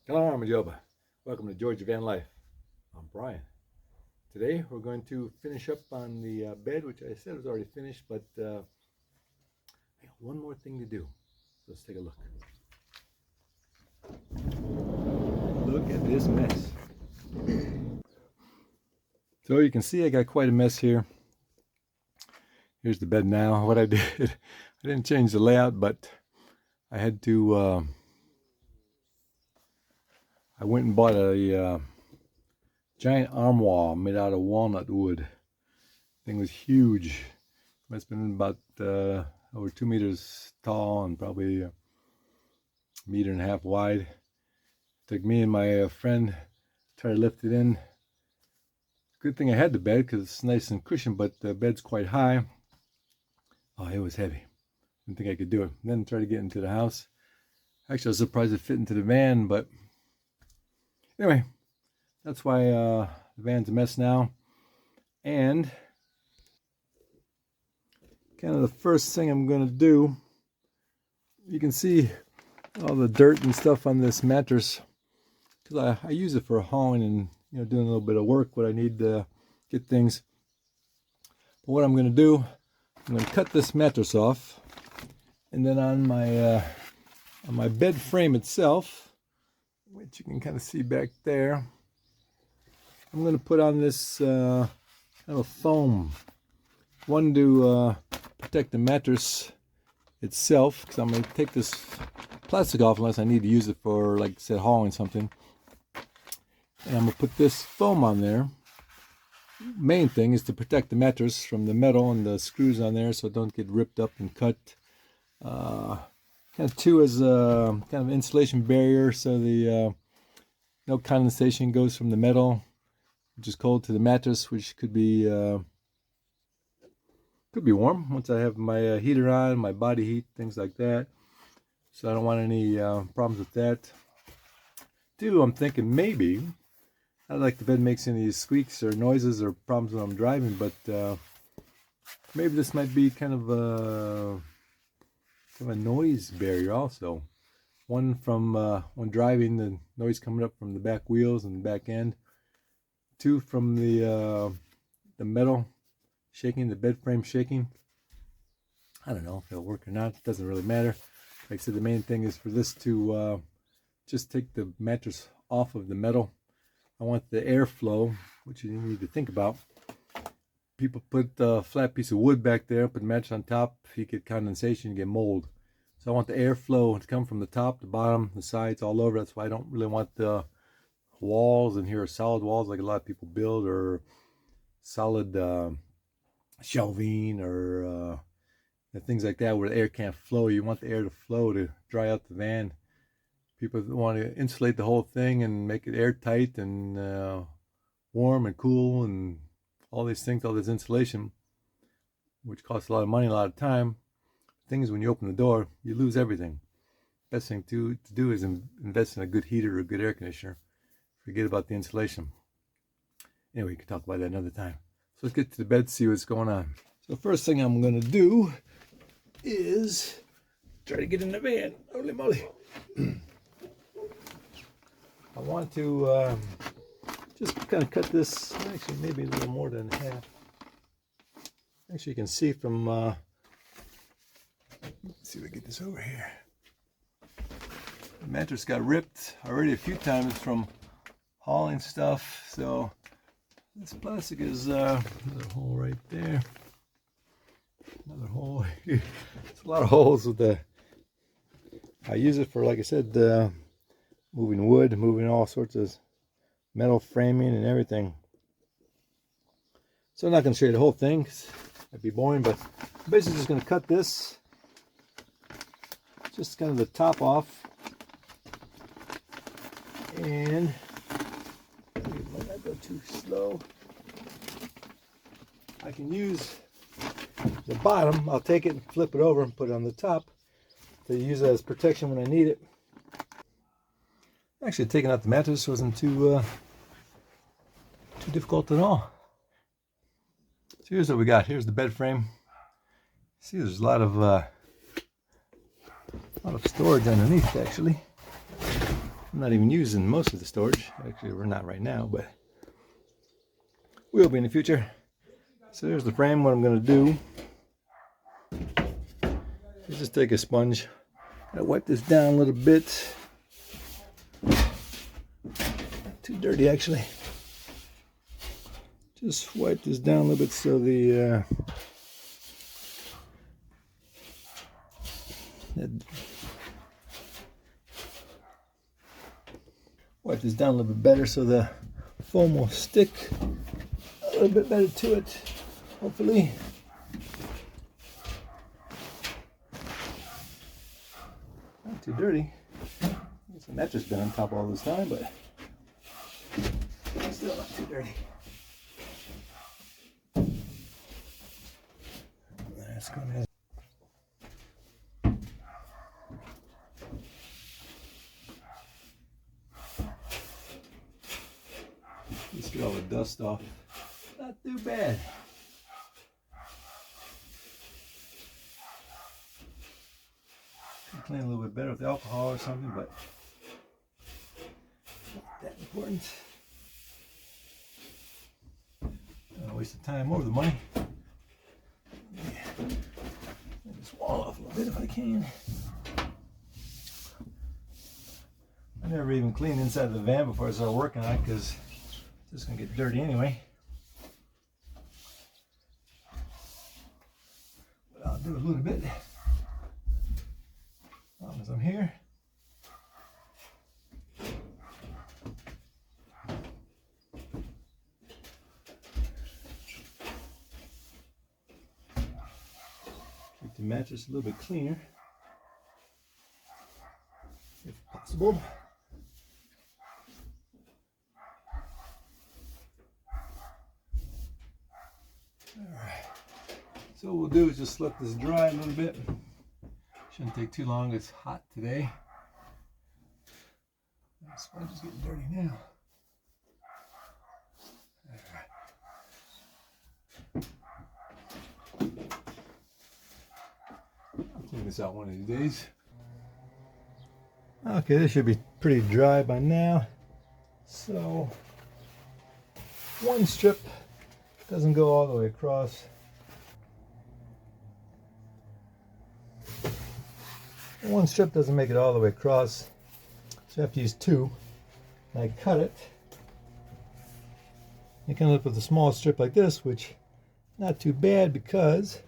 Hello, Majoba. Welcome to Georgia Van Life. I'm Brian. Today we're going to finish up on the bed, which I said was already finished, but I got one more thing to do. So let's take a look. Look at this mess. So you can see I got quite a mess here. Here's the bed now. What I did, I didn't change the layout, but I had to, I went and bought a giant armoire made out of walnut wood. Thing was huge. Must have been about over 2 meters tall and probably a meter and a half wide. It took me and my friend to try to lift it in. Good thing I had the bed because it's nice and cushioned, but the bed's quite high. Oh, it was heavy. Didn't think I could do it. Then try to get into the house. Actually, I was surprised it fit into the van, but anyway, that's why the van's a mess now. And kind of the first thing I'm going to do, you can see all the dirt and stuff on this mattress because I use it for hauling and doing a little bit of work when I need to get things. But what I'm going to do, I'm going to cut this mattress off, and then on my bed frame itself, which you can kind of see back there, I'm going to put on this kind of foam, one to protect the mattress itself, because I'm going to take this plastic off unless I need to use it for, like I said, hauling something. And I'm going to put this foam on there. Main thing is to protect the mattress from the metal and the screws on there so it don't get ripped up and cut. Kind of two as a kind of insulation barrier so the no condensation goes from the metal, which is cold, to the mattress, which could be warm once I have my heater on, my body heat, things like that. So I don't want any problems with that. Two, I'm thinking maybe, I don't like the bed makes any squeaks or noises or problems when I'm driving, but maybe this might be kind of a noise barrier also. One from when driving, the noise coming up from the back wheels and the back end. Two, from the metal shaking, the bed frame shaking. I don't know if it'll work or not. It doesn't really matter. Like I said, the main thing is for this to just take the mattress off of the metal. I want the airflow, which you need to think about. People put a flat piece of wood back there, put the mattress on top, you get condensation, you get mold. So I want the airflow to come from the top, the bottom, the sides, all over. That's why I don't really want the walls, and here are solid walls like a lot of people build, or solid shelving, or things like that where the air can't flow. You want the air to flow to dry out the van. People want to insulate the whole thing and make it airtight and warm and cool and all these things, all this insulation, which costs a lot of money, a lot of time. The thing is, when you open the door, you lose everything. Best thing to do is invest in a good heater or a good air conditioner. Forget about the insulation. Anyway, we can talk about that another time. So let's get to the bed, see what's going on. So the first thing I'm going to do is try to get in the van. Holy moly. I want to just kind of cut this, actually maybe a little more than half. Actually, you can see from, let's see if I get this over here. The mattress got ripped already a few times from hauling stuff, so this plastic is, another hole right there. Another hole here. There's a lot of holes with the, I use it for, like I said, moving wood, moving all sorts of metal framing and everything. So I'm not going to show you the whole thing because that'd be boring, but I'm basically just going to cut this, just kind of the top off, and it might not go too slow. I can use the bottom. I'll take it and flip it over and put it on the top to use it as protection when I need it. Actually, taking out the mattress wasn't too difficult at all. So here's what we got. Here's the bed frame. See, there's a lot of storage underneath, actually. I'm not even using most of the storage. Actually, we're not right now, but we'll be in the future. So there's the frame. What I'm going to do is just take a sponge. Gotta wipe this down a little bit. Not too dirty, actually. Just wipe this down a little bit so the wipe this down a little bit better so the foam will stick a little bit better to it, hopefully. Not too dirty. The mattress been on top all this time, but still not too dirty. That's gonna. Let's get all the dust off. Not too bad. Could clean a little bit better with alcohol or something, but not that important. Don't wanna waste the time or the money. Yeah. This wall off a little bit if I can. I never even cleaned inside the van before I started working on it because it's just gonna get dirty anyway. But I'll do a little bit as long as I'm here. Keep the mattress a little bit cleaner, if possible. Alright, so what we'll do is just let this dry a little bit. Shouldn't take too long, it's hot today. The sponge is getting dirty now. I'll clean this out one of these days. Okay, this should be pretty dry by now. So, one strip doesn't go all the way across. One strip doesn't make it all the way across, so I have to use two. And I cut it. You can end up with a small strip like this, which not too bad because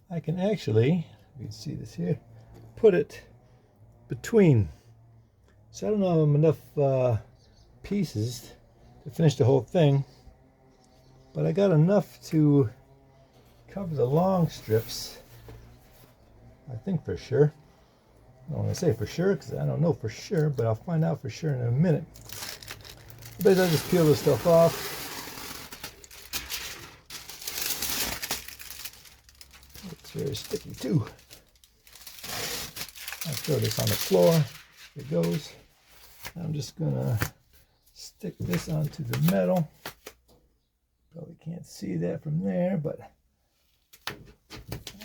I can actually, you can see this here, put it between. So I don't know if I have enough pieces to finish the whole thing, but I got enough to cover the long strips, I think for sure. I don't want to say for sure because I don't know for sure, but I'll find out for sure in a minute. But I'll just peel this stuff off. It's very sticky too. I'll throw this on the floor. Here it goes. I'm just gonna stick this onto the metal. Probably can't see that from there, but I'll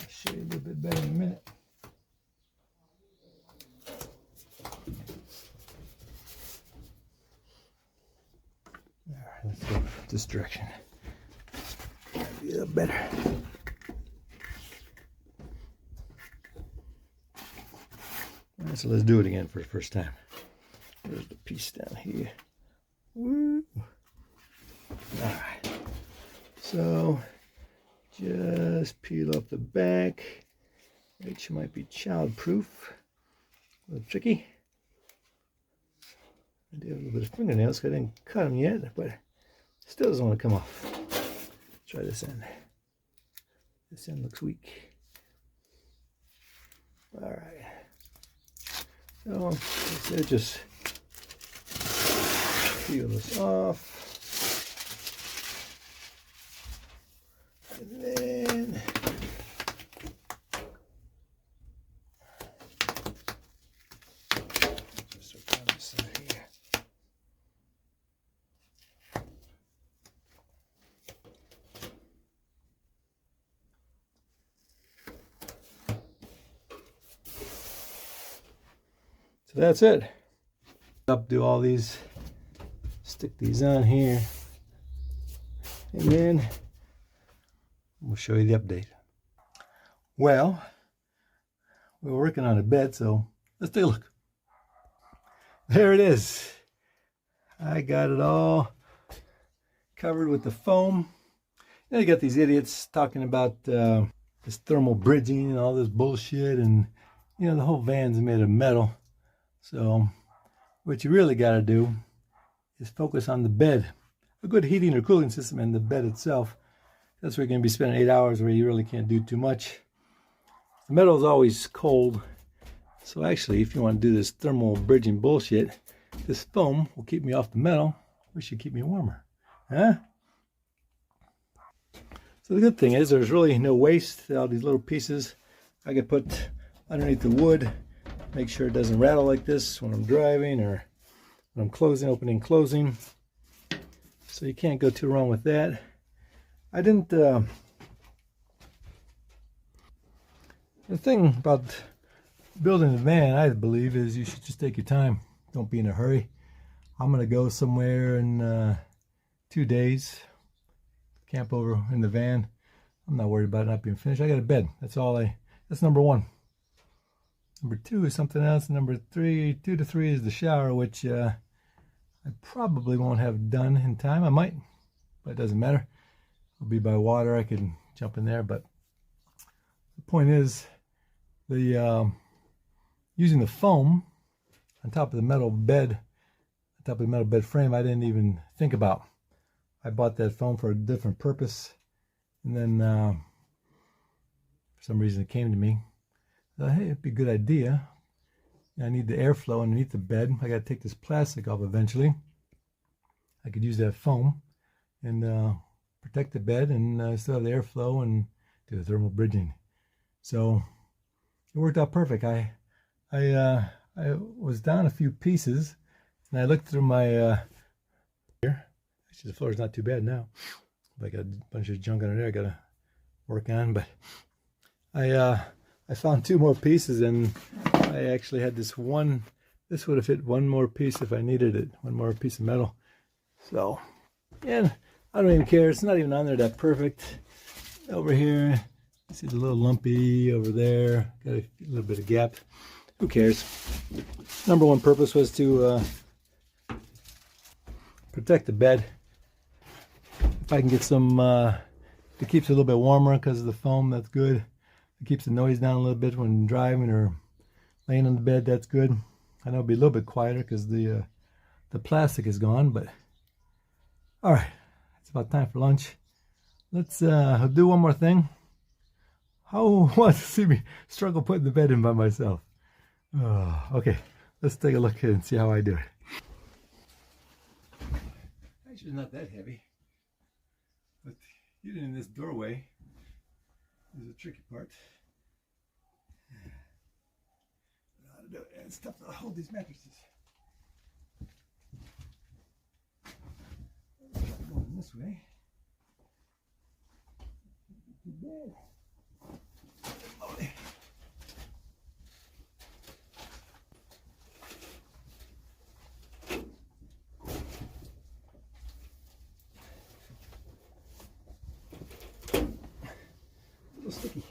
show you a little bit better in a minute. Alright, let's go this direction. That'll be a little better. Alright, so let's do it again for the first time. There's the piece down here. Woo! Alright. So just peel off the back, which might be child-proof. A little tricky. I do have a little bit of fingernails because I didn't cut them yet, but still doesn't want to come off. Let's try this end. This end looks weak. Alright. So let's just peel this off. And then just around this side here. So that's it. Up, do all these, stick these on here, and then we'll show you the update. Well, we were working on a bed, so let's take a look. There it is. I got it all covered with the foam. Now you got these idiots talking about this thermal bridging and all this bullshit, and you know the whole van's made of metal. So what you really got to do is focus on the bed, a good heating or cooling system, and the bed itself. That's where you're going to be spending 8 hours where you really can't do too much. The metal is always cold, so actually if you want to do this thermal bridging bullshit, this foam will keep me off the metal, which should keep me warmer. Huh? So the good thing is there's really no waste. All these little pieces I could put underneath the wood, make sure it doesn't rattle like this when I'm driving or when I'm closing, opening, closing. So you can't go too wrong with that. I didn't the thing about building a van, I believe, is you should just take your time. Don't be in a hurry. I'm gonna go somewhere in 2 days, camp over in the van. I'm not worried about it not being finished. I got a bed. That's number one. Number two is something else. Number three, 2 to 3 is the shower, which I probably won't have done in time. I might, but it doesn't matter. I'll be by water. I can jump in there. But the point is, using the foam on top of the metal bed, on top of the metal bed frame, I didn't even think about. I bought that foam for a different purpose, and then for some reason it came to me. I thought, hey, it'd be a good idea. I need the airflow underneath the bed. I got to take this plastic off eventually. I could use that foam and protect the bed and still have the airflow and do the thermal bridging. So it worked out perfect. I was down a few pieces, and I looked through my here. Actually, the floor's not too bad now. I got a bunch of junk under there I gotta work on, but I found 2 more pieces, and I actually had this one. This would have fit 1 more piece if I needed it, 1 more piece of metal. So, and I don't even care. It's not even on there that perfect. Over here, see the little lumpy over there. Got a little bit of gap. Who cares? Number one purpose was to protect the bed. If I can get some, it keeps it a little bit warmer because of the foam. That's good. It keeps the noise down a little bit when driving or laying on the bed. That's good. I know it'll be a little bit quieter because the plastic is gone. But all right, it's about time for lunch. Let's do one more thing. Who wants to see me struggle putting the bed in by myself? Oh, okay, let's take a look here and see how I do it. Actually, it's not that heavy, but getting in this doorway is a tricky part. I know how to do it. It's tough to hold these mattresses. Going this way. Too bad. A little sticky.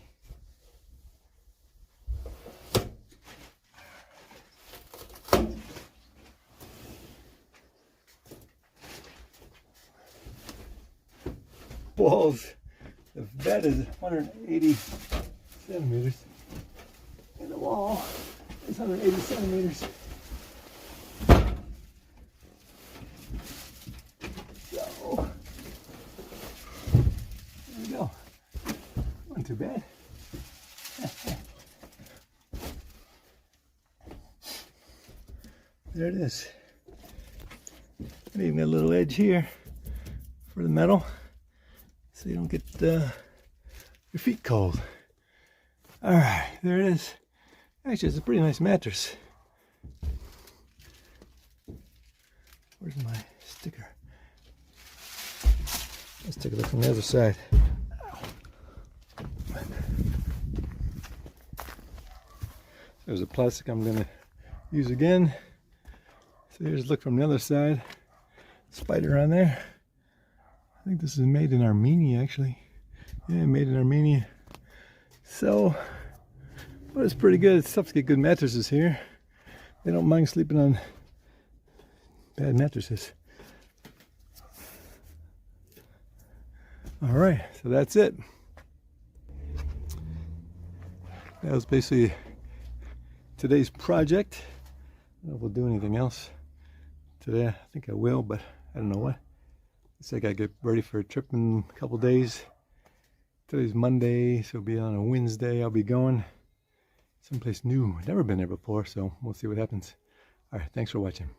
Walls. The bed is 180 centimeters, and the wall is 180 centimeters. So, there we go. Wasn't too bad. There it is. And even got a little edge here for the metal, so you don't get your feet cold. All right, there it is. Actually, it's a pretty nice mattress. Where's my sticker? Let's take a look from the other side. There's a plastic I'm going to use again. So here's a look from the other side. Spider on there. I think this is made in Armenia, actually. Yeah, made in Armenia. So, but it's pretty good. It's tough to get good mattresses here. They don't mind sleeping on bad mattresses. All right, so that's it. That was basically today's project. I don't know if we'll do anything else today. I think I will, but I don't know what. Looks like I get ready for a trip in a couple days. Today's Monday, so it'll be on a Wednesday. I'll be going someplace new. Never been there before, so we'll see what happens. All right, thanks for watching.